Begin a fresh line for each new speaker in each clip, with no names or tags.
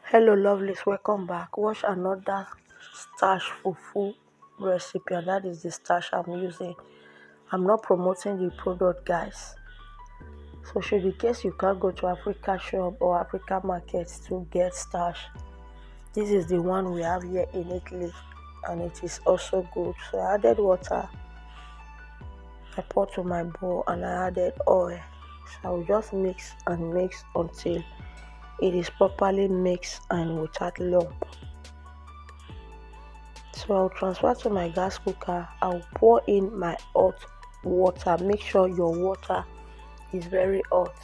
Hello lovelies, welcome back. Watch another starch fufu recipe, and that is the starch I'm using. I'm not promoting the product, guys. So should in case you can't go to Africa shop or Africa market to get starch, this is the one we have here in Italy, and it is also good. So I added water, I poured to my bowl, and I added oil. So I will just mix and mix until it is properly mixed and without lump. So I'll transfer to my gas cooker. I'll pour in my hot water. Make sure your water is very hot.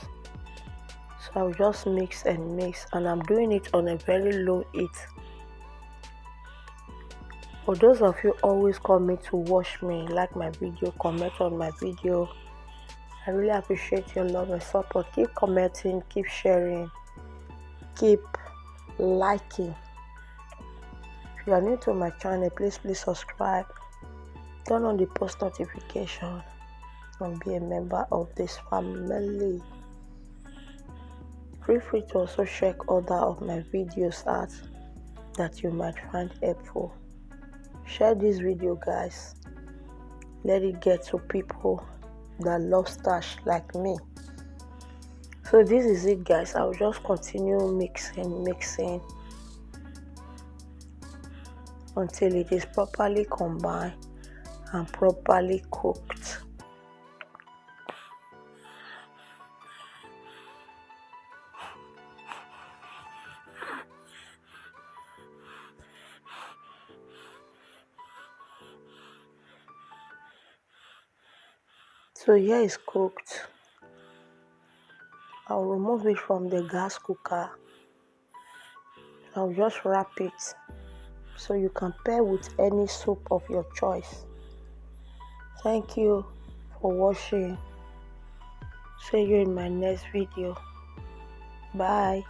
So I'll just mix and mix, and I'm doing it on a very low heat. For those of you always coming to watch me, like my video, comment on my video, I really appreciate your love and support. Keep commenting, keep sharing, keep liking. If you are new to my channel, please subscribe, turn on the post notification, and be a member of this family. Feel free to also check other of my videos out that you might find helpful. Share this video, guys. Let it get to people that love starch like me. So this is it, guys. I'll just continue mixing until it is properly combined and properly cooked. So here is cooked. I'll remove it from the gas cooker. I'll just wrap it so you can pair with any soup of your choice. Thank you for watching. See you in my next video. Bye.